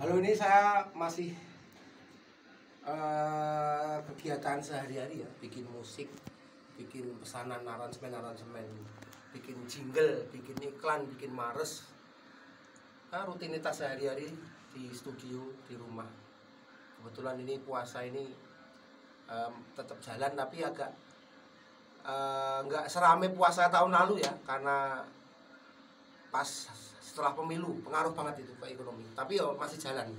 Halo, ini saya masih kegiatan sehari-hari ya, bikin musik, bikin pesanan aransemen, bikin jingle, bikin iklan, bikin mares. Rutinitas sehari-hari di studio, di rumah. Kebetulan ini puasa ini tetap jalan, tapi agak nggak serame puasa tahun lalu ya, karena pas setelah pemilu pengaruh banget itu ke ekonomi, tapi yo masih jalan.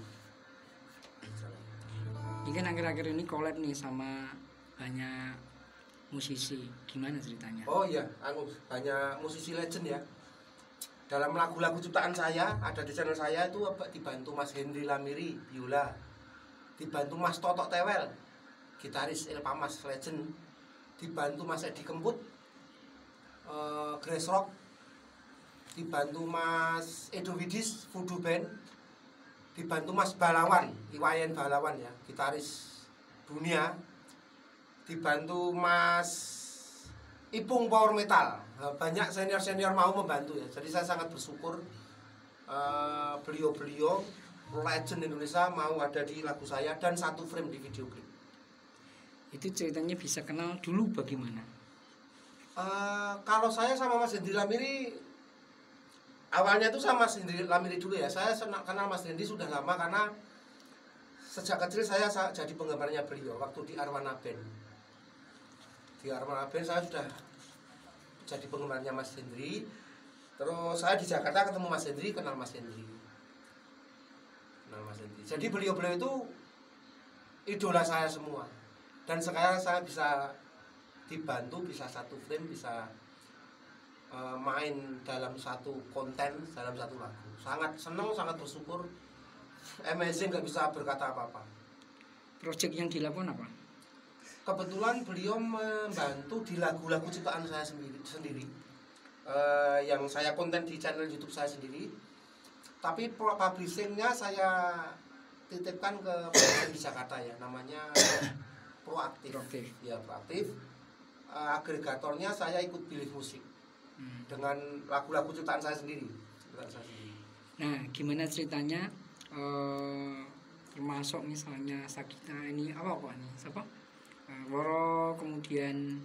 Ini kan akhir-akhir ini collab nih sama banyak musisi, gimana ceritanya? Oh iya, banyak musisi legend ya. Dalam lagu-lagu ciptaan saya ada di channel saya itu dibantu Mas Henry Lamiri biola, dibantu Mas Totok Tewel gitaris Elpamas legend, dibantu Mas Edi Kemput Grass Rock, dibantu Mas Edo Widis Voodoo Band, dibantu Mas Balawan Iwayan Balawan ya, gitaris dunia, dibantu Mas Ipung Power Metal. Banyak senior-senior mau membantu ya, jadi saya sangat bersyukur beliau-beliau legend Indonesia mau ada di lagu saya dan satu frame di video klip. Itu ceritanya bisa kenal dulu bagaimana? Kalau saya sama Mas Henry Lamiri, awalnya itu sama Mas Henry Lamiri dulu ya. Saya kenal Mas Henry sudah lama karena sejak kecil saya jadi penggemarnya beliau waktu di Arwana Band. Di Arwana Band saya sudah jadi penggemarnya Mas Henry. Terus saya di Jakarta ketemu Mas Henry, kenal Mas Henry. Jadi beliau-beliau itu idola saya semua. Dan sekarang saya bisa dibantu, bisa satu frame, bisa main dalam satu konten, dalam satu lagu. Sangat senang, sangat bersyukur. Amazing, nggak bisa berkata apa-apa. Project yang dilakukan apa? Kebetulan beliau membantu di lagu-lagu ciptaan saya sendiri. Yang saya konten di channel YouTube saya sendiri. Tapi publishingnya saya titipkan ke publishing di Jakarta ya, namanya Proaktif. Ya, Proaktif. Agregatornya saya ikut pilih musik dengan lagu-lagu ciptaan saya sendiri. Nah, gimana ceritanya? Termasuk misalnya Sakita ini apa nih? Siapa? Woro, kemudian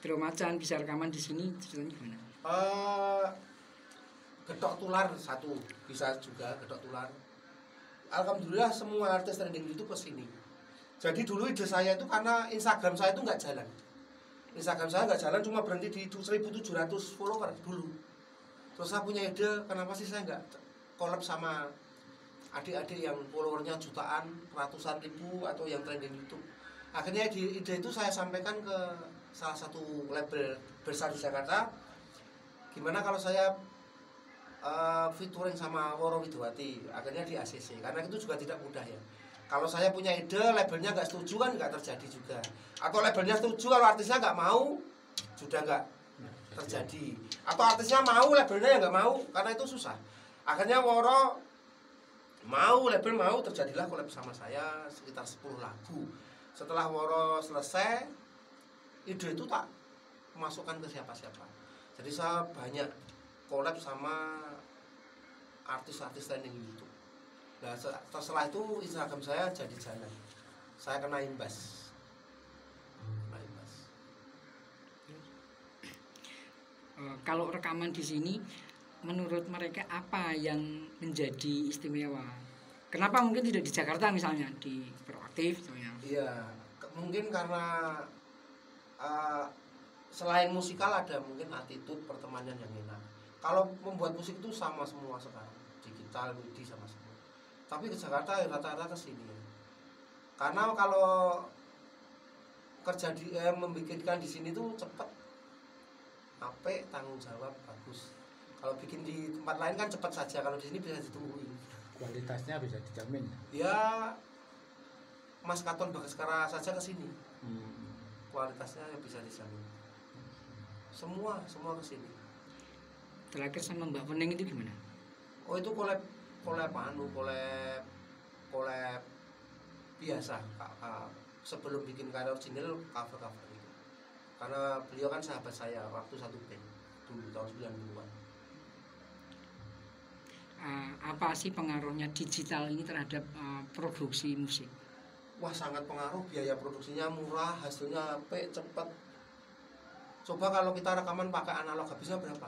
Trio Macan bisa rekaman di sini, ceritanya gimana? Getok Tular satu bisa juga, Getok Tular. Alhamdulillah semua artis trending YouTube ke sini. Jadi dulu ide saya itu karena Instagram saya itu nggak jalan. Instagram saya nggak jalan, cuma berhenti di 1.700 follower dulu. Terus saya punya ide, kenapa sih saya nggak collab sama adik-adik yang followernya jutaan, ratusan ribu, atau yang trending YouTube. Akhirnya ide itu saya sampaikan ke salah satu label besar di Jakarta. Gimana kalau saya featuring sama Woro Widowati, akhirnya di ACC, karena itu juga tidak mudah ya. Kalau saya punya ide, labelnya nggak setuju kan nggak terjadi juga. Atau labelnya setuju, kalau artisnya nggak mau, sudah nggak terjadi. Atau artisnya mau, labelnya yang nggak mau, karena itu susah. Akhirnya Woro mau, label mau, terjadilah collab sama saya sekitar 10 lagu. Setelah Woro selesai, ide itu tak masukkan ke siapa-siapa. Jadi saya banyak collab sama artis-artis trending YouTube. Nah, setelah itu Instagram saya jadi jalan. Saya kena imbas. Kalau rekaman di sini, menurut mereka apa yang menjadi istimewa? Kenapa mungkin tidak di Jakarta misalnya, di Proaktif misalnya? Iya, mungkin karena selain musikal ada mungkin attitude, pertemanan yang enak. Kalau membuat musik itu sama semua sekarang, digital, MIDI sama semua. Tapi ke Jakarta rata-rata ke sini ya. Karena kalau kerja membikinkan di sini tuh cepet, capek, tanggung jawab bagus. Kalau bikin di tempat lain kan cepat saja, kalau di sini bisa ditungguin. Kualitasnya bisa dijamin. Ya, Mas Katon Bagaskara saja ke sini. Kualitasnya bisa dijamin. Semua ke sini. Terakhir sama Mbak Pening itu gimana? Oh, itu collab biasa. Sebelum bikin karya original, cover itu. Karena beliau kan sahabat saya waktu satu band dulu tahun 90-an. apa sih pengaruhnya digital ini terhadap produksi musik? Wah, sangat pengaruh. Biaya produksinya murah, hasilnya apik, cepat. Coba kalau kita rekaman pakai analog habisnya berapa?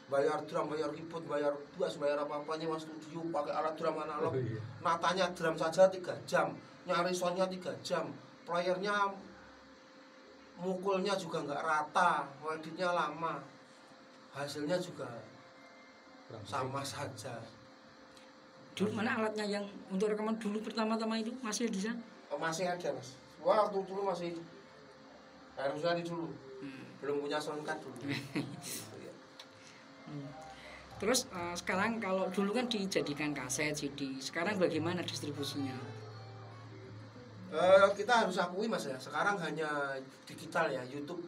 Bayar drum, bayar keyboard, bayar bass, bayar apa-apa, nyewa studio pakai alat drum analog. Iya. Natanya drum saja 3 jam, nyari soundnya 3 jam, playernya mukulnya juga nggak rata, editnya lama, hasilnya juga Kurang sama saja. Dulu mana alatnya yang untuk rekaman dulu pertama-tama itu masih bisa? Oh, masih ada mas. Wah, waktu dulu masih harusnya di dulu, belum punya soundcard dulu. Terus sekarang kalau dulu kan dijadikan kaset CD, sekarang bagaimana distribusinya? Kita harus akui mas ya, sekarang hanya digital ya, YouTube.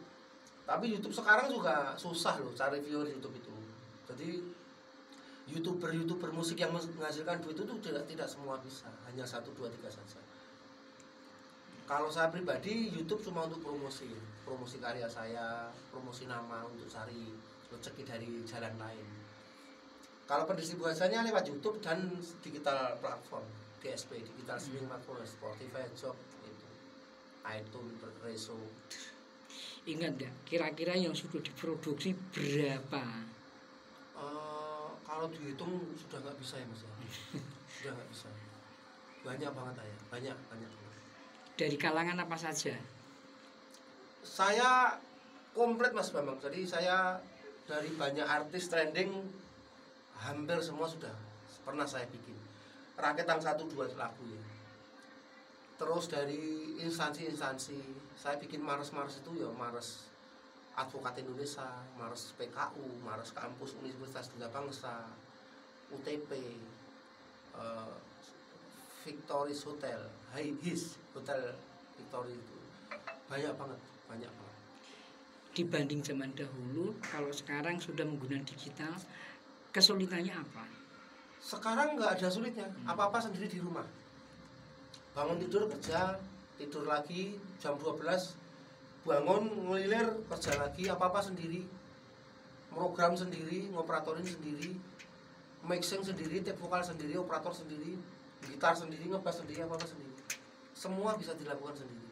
Tapi YouTube sekarang juga susah loh cari viewer YouTube itu. Jadi YouTuber musik yang menghasilkan duit itu tidak semua bisa, hanya 1, 2, 3 saja. Kalau saya pribadi, YouTube cuma untuk promosi karya saya, promosi nama, untuk cari rezeki dari jalan lain. Kalau pendistribusiannya lewat YouTube dan digital platform, DSP, digital streaming platform, Spotify, Job, itu, iTunes, Reso. Ingat nggak kira-kira yang sudah diproduksi berapa? Kalau dihitung sudah nggak bisa ya mas ya, sudah nggak bisa. Banyak banget ya, banyak. Dari kalangan apa saja? Saya komplit mas Bambang, jadi saya dari banyak artis trending hampir semua sudah pernah saya bikin. Raketan 1, 2 lagu ya. Terus dari instansi saya bikin Mars itu ya, Mars Advokat Indonesia, Mars PKU, Mars Kampus Universitas Gajah Bangsa, UTP, Victoris Hotel, His Hotel Victory itu banyak banget. Dibanding zaman dahulu, kalau sekarang sudah menggunakan digital, kesulitannya apa? Sekarang nggak ada sulitnya, apa-apa sendiri di rumah. Bangun tidur kerja, tidur lagi jam 12, bangun ngelilir kerja lagi, apa-apa sendiri. Program sendiri, ngoperatorin sendiri, mixing sendiri, tape vokal sendiri, operator sendiri, gitar sendiri, ngebass sendiri, apa-apa sendiri. Semua bisa dilakukan sendiri.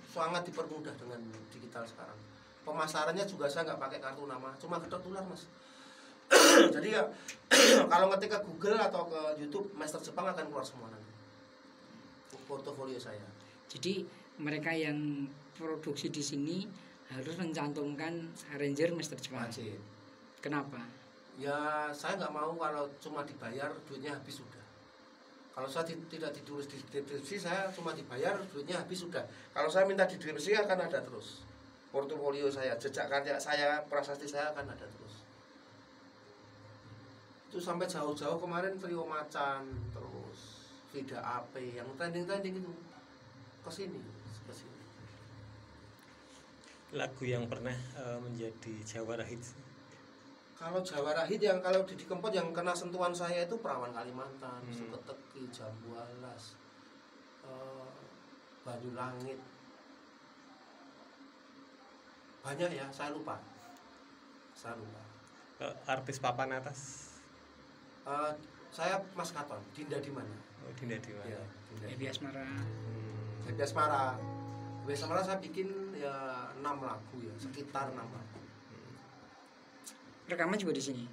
Sangat dipermudah dengan digital sekarang. Pemasarannya juga saya nggak pakai kartu nama, cuma ketok tular mas. Jadi ya kalau ngetik ke Google atau ke YouTube, Master Jepang akan keluar semua nanti portofolio saya. Jadi mereka yang produksi di sini harus mencantumkan arranger Master Jepang. Wajib. Kenapa? Ya saya nggak mau kalau cuma dibayar duitnya habis sudah. Kalau saya tidak ditulis di deskripsi, saya cuma dibayar duitnya habis sudah. Kalau saya minta di deskripsi akan ada terus. Portofolio saya, jejak karya saya, prasasti saya akan ada terus. Itu sampai jauh-jauh kemarin Trio Macan, terus Vida AP yang trending itu ke sini. Lagu yang pernah menjadi jawara hits? Kalau jawara hit yang kalau Didi Kempot yang kena sentuhan saya itu Perawan Kalimantan, Suketeki, Jambu Alas, Banyu Langit. Banyak ya, saya lupa. Artis papan atas? Saya Mas Katon, Dinda di mana? Oh, Dinda di mana? Ya, Happy Asmara. Happy Asmara. Happy Asmara saya bikin ya 6 lagu ya, sekitar 6 lagu. Rekaman juga di sini.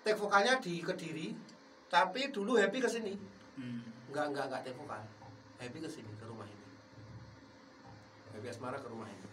Take vokalnya di Kediri, tapi dulu Happy ke sini. Enggak take vokal. Happy ke sini, ke rumah ini. Happy Asmara ke rumah ini.